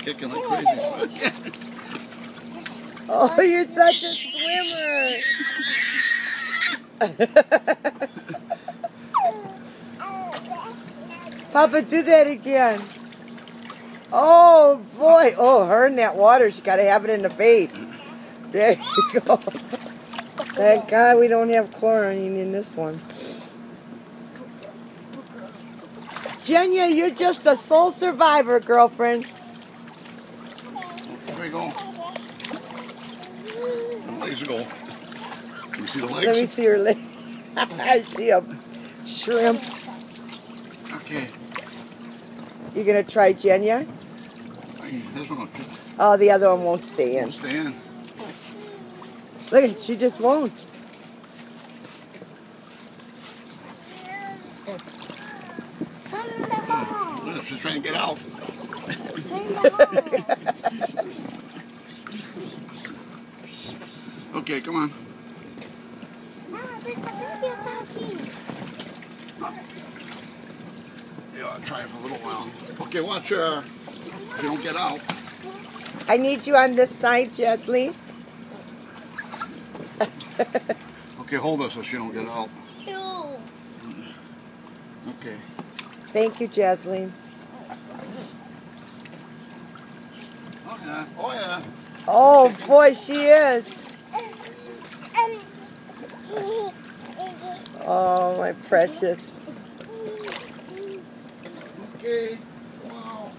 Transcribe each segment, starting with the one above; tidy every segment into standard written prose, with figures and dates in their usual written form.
kicking like crazy. Oh, you're such a swimmer. Papa, do that again. Oh, boy. Oh, her in that water. She got to have it in the face. There you go. Thank God we don't have chlorine in this one. Jenya, you're just a soul survivor, girlfriend. There we go. The legs go. Can you see the legs? Let me see her leg. I see a shrimp. Okay. You gonna try Jenya? This one will Oh, the other one won't stay in. stay in. Look at it, she just won't. She's trying to get out. Okay, come on. Yeah, I'll try it for a little while. Okay, watch her. If you don't get out. I need you on this side, Jesly. Okay, hold her so she don't get out. Okay. Thank you, Jasleen. Oh yeah. Oh yeah. Oh boy, she is. Oh, my precious. Okay. Wow.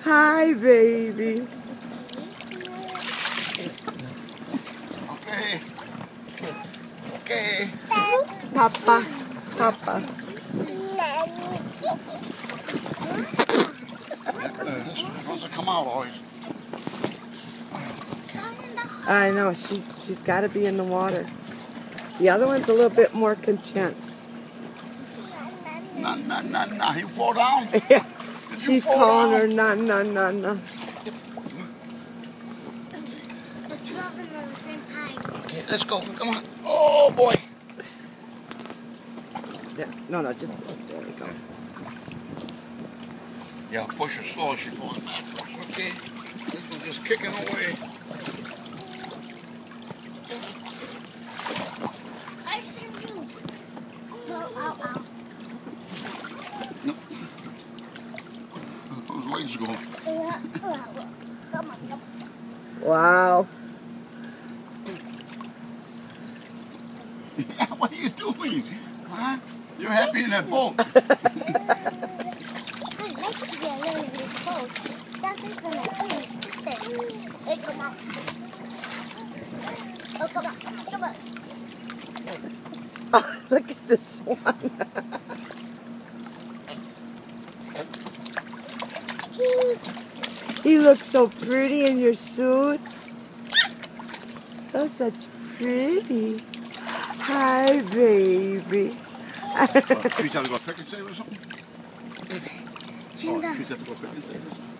Hi, baby. Okay. Okay. Papa. Papa. This one supposed to come out always. I know, she's got to be in the water. The other one's a little bit more content. Nah, nah, nah, nah. He fall down. Yeah. Did you She's fall calling down? her, nah, nah, nah, nah. The two of them are the same kind. Okay, let's go. Come on. Oh boy. Yeah. No, just, there we go. Yeah, push her slow. She's pulling backwards. Okay. This one's just kicking away. I see you. No, ow, ow. Nope. Those legs go. Come on, come on. Wow. Yeah, what are you doing? Huh? You're happy in that boat. I like to be alone in this boat. Something's gonna come and sit there. Hey, come on. Oh, come on, come on. Oh, look at this one. You look so pretty in your suits. Oh, such pretty. Hi, baby. Trees have to go pick and save or something? Chin Trees have to go pick and save or something?